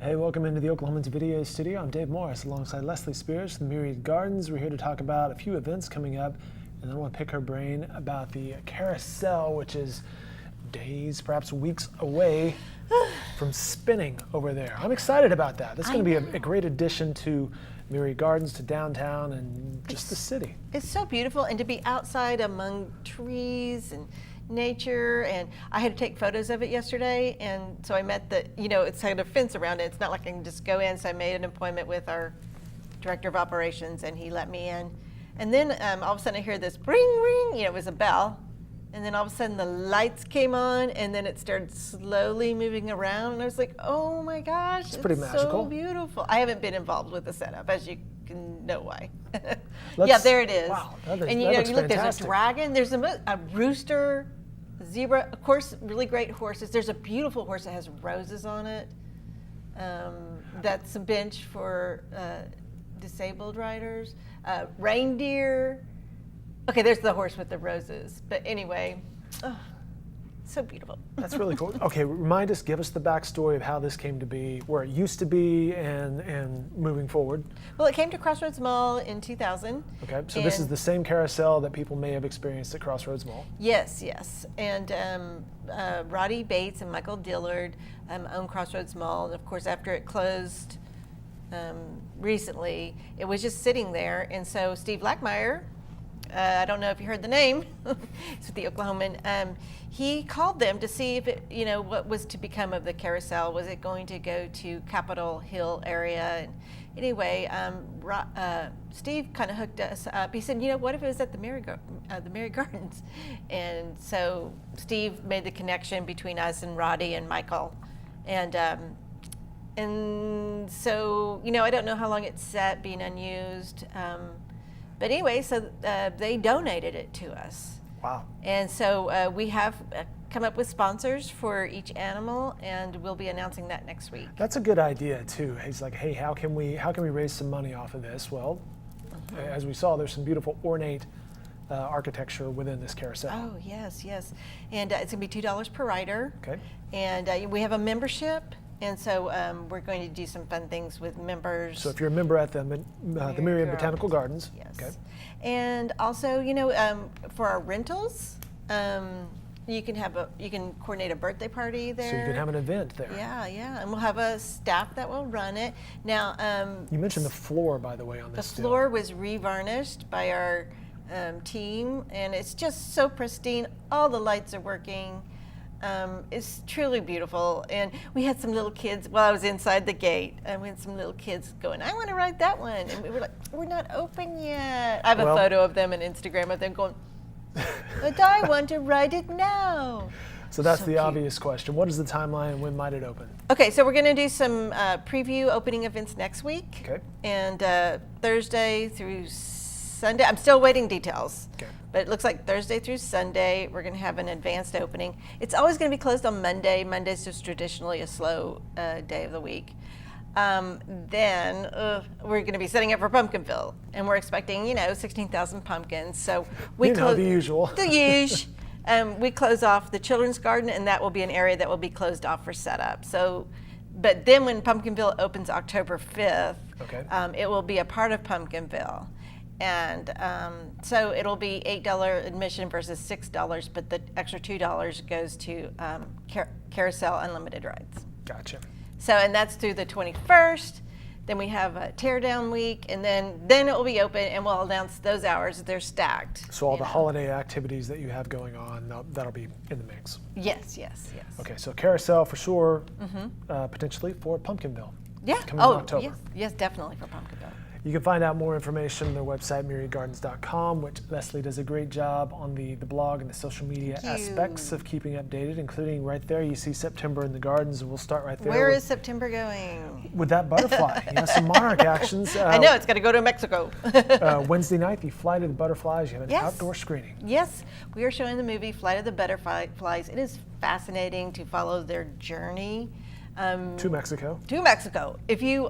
Hey, welcome into the Oklahomans Video Studio. I'm Dave Morris alongside Leslie Spears from the Myriad Gardens. We're here to talk about a few events coming up, and then I want to pick her brain about the carousel, which is days, perhaps weeks away from spinning over there. I'm excited about that. That's going to be a great addition to Myriad Gardens, to downtown, and just the city. It's so beautiful, and to be outside among trees and nature, and I had to take photos of it yesterday, and so I met it's had a fence around it. It's not like I can just go in, so I made an appointment with our director of operations, and he let me in. And then all of a sudden I hear this ring, ring, it was a bell, and then all of a sudden the lights came on, and then it started slowly moving around, and I was like, oh my gosh, it's pretty magical. so beautiful. I haven't been involved with the setup, as you can know why. Yeah, there it is. Wow, and you look, there's a dragon, there's a rooster, zebra, of course, really great horses. There's a beautiful horse that has roses on it. That's a bench for disabled riders. Reindeer. Okay, there's the horse with the roses. But anyway, so beautiful. That's really cool. Okay, give us the backstory of how this came to be, where it used to be, and moving forward. Well, it came to Crossroads Mall in 2000. Okay, so this is the same carousel that people may have experienced at Crossroads Mall. Yes. And Roddy Bates and Michael Dillard own Crossroads Mall. And of course, after it closed recently, it was just sitting there. And so Steve Blackmeyer, I don't know if you heard the name, it's with the Oklahoman. He called them to see if it, what was to become of the carousel. Was it going to go to Capitol Hill area? And anyway, Steve kind of hooked us up. He said, what if it was at the Myriad Gardens? And so Steve made the connection between us and Roddy and Michael. And so, I don't know how long it's sat being unused. But anyway, so they donated it to us. Wow. And so we have come up with sponsors for each animal, and we'll be announcing that next week. That's a good idea too. He's like, hey, how can we raise some money off of this? Well, as we saw, there's some beautiful ornate architecture within this carousel. Oh, yes. And it's going to be $2 per rider. Okay. And we have a membership. And so we're going to do some fun things with members. So if you're a member at the Myriad Botanical Gardens. Yes. Okay. And also, for our rentals, you can coordinate a birthday party there. So you can have an event there. Yeah. And we'll have a staff that will run it. Now, you mentioned the floor, by the way, on this. The floor was revarnished by our team, and it's just so pristine. All the lights are working. It's truly beautiful, and we had some little kids while I was inside the gate, and we had some little kids going, I want to ride that one, and we were like, we're not open yet. I have a photo of them and Instagram of them going, but I want to ride it now. So that's the obvious question. What is the timeline, and when might it open? Okay, so we're going to do some preview opening events next week. Okay. And Thursday through Sunday, I'm still waiting details. Okay. But it looks like Thursday through Sunday, we're going to have an advanced opening. It's always going to be closed on Monday. Monday's just traditionally a slow day of the week. Then we're going to be setting up for Pumpkinville, and we're expecting, 16,000 pumpkins. So we the usual. The usual. We close off the children's garden, and that will be an area that will be closed off for setup. So, but then when Pumpkinville opens October 5th, it will be a part of Pumpkinville. And so it'll be $8 admission versus $6, but the extra $2 goes to Carousel Unlimited rides. Gotcha. So, and that's through the 21st. Then we have a teardown week, and then it will be open, and we'll announce those hours. They're stacked. So all the holiday activities that you have going on, that'll be in the mix. Yes. Okay, so Carousel for sure, potentially for Pumpkinville. Yeah. Coming in October. Yes, definitely for Pumpkinville. You can find out more information on their website, myriadgardens.com, which Leslie does a great job on the blog and the social media aspects of keeping updated, including right there, you see September in the gardens, and we'll start right there. Where is September going? With that butterfly. Some monarch actions. I know, it's got to go to Mexico. Wednesday night, the Flight of the Butterflies. You have an outdoor screening. Yes, we are showing the movie Flight of the Butterflies. It is fascinating to follow their journey. To Mexico. To Mexico. If you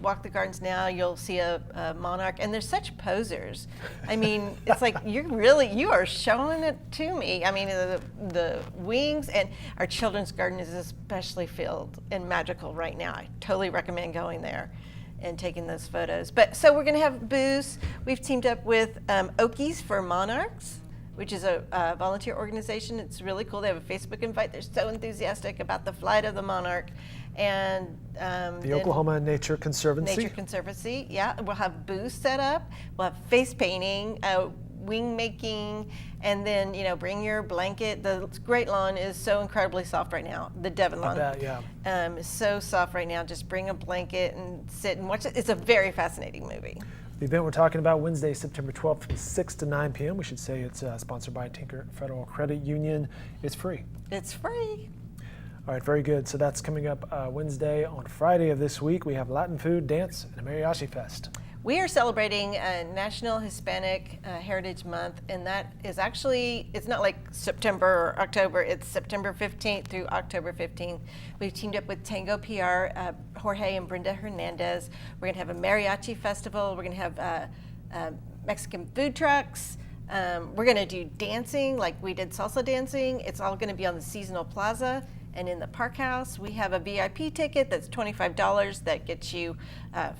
walk the gardens now, you'll see a monarch, and they're such posers. I mean, it's like you are showing it to me. I mean, the wings, and our children's garden is especially filled and magical right now. I totally recommend going there and taking those photos. But so we're going to have booths. We've teamed up with Okies for Monarchs, which is a volunteer organization. It's really cool. They have a Facebook invite. They're so enthusiastic about the flight of the monarch. And the Oklahoma Nature Conservancy. Nature Conservancy, yeah. We'll have booths set up. We'll have face painting, wing making, and then, bring your blanket. The Great Lawn is so incredibly soft right now. The Devon Lawn is so soft right now. Just bring a blanket and sit and watch it. It's a very fascinating movie. The event we're talking about Wednesday, September 12th from 6 to 9 p.m. We should say it's sponsored by Tinker Federal Credit Union. It's free. It's free. All right, very good. So that's coming up Wednesday. On Friday of this week, we have Latin food, dance, and a Mariachi Fest. We are celebrating National Hispanic Heritage Month, and that is actually, it's not like September or October, it's September 15th through October 15th. We've teamed up with Tango PR, Jorge and Brenda Hernandez. We're going to have a mariachi festival. We're going to have Mexican food trucks. We're going to do dancing, like we did salsa dancing. It's all going to be on the Seasonal Plaza. And in the Park House, we have a VIP ticket that's $25 that gets you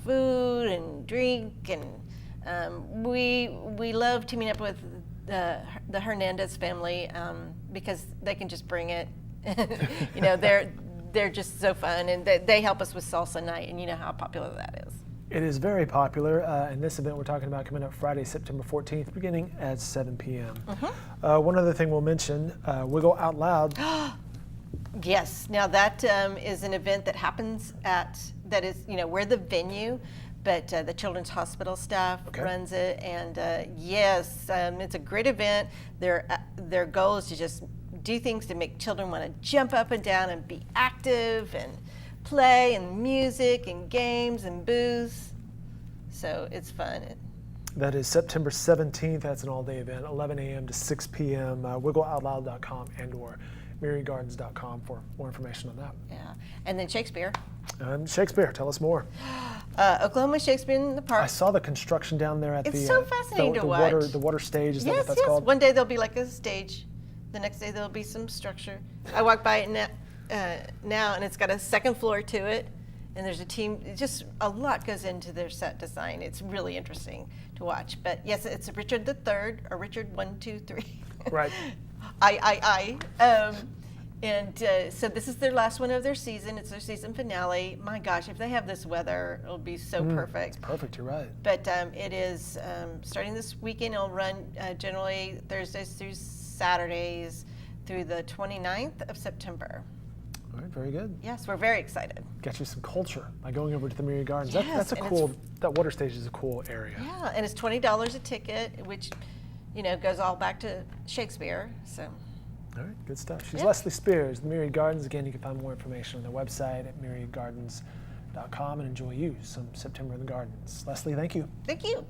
food and drink. And we love teaming up with the Hernandez family because they can just bring it. They're just so fun, and they help us with salsa night, and you know how popular that is. It is very popular, and this event we're talking about coming up Friday, September 14th, beginning at 7 p.m. One other thing we'll mention, Wiggle Out Loud. Yes. Now that is an event that happens we're the venue, but the Children's Hospital staff runs it, and yes, it's a great event. Their goal is to just do things to make children want to jump up and down and be active and play and music and games and booths. So it's fun. That is September 17th. That's an all-day event, 11 a.m. to 6 p.m. WiggleOutLoud.com and/or MarionGardens.com for more information on that. Yeah, and then Shakespeare. Shakespeare, tell us more. Oklahoma Shakespeare in the Park. I saw the construction down there at it's so fascinating to watch. The water stage, is that what that's yes. called? One day there'll be like a stage. The next day there'll be some structure. I walk by it now, and it's got a second floor to it, and there's a team. Just a lot goes into their set design. It's really interesting to watch. But yes, it's Richard III, or Richard 1, 2, 3. Right. So this is their last one of their season. It's their season finale. My gosh, if they have this weather, it'll be so perfect. It's perfect, you're right. But it is starting this weekend. It'll run generally Thursdays through Saturdays through the 29th of September. All right, very good. Yes, we're very excited. Get you some culture by going over to the Myriad Gardens. Yes, That's a cool, that water stage is a cool area. Yeah, and it's $20 a ticket, which goes all back to Shakespeare. So. All right, good stuff. She's Leslie Spears, the Myriad Gardens. Again, you can find more information on their website at myriadgardens.com and enjoy some September in the Gardens. Leslie, thank you. Thank you.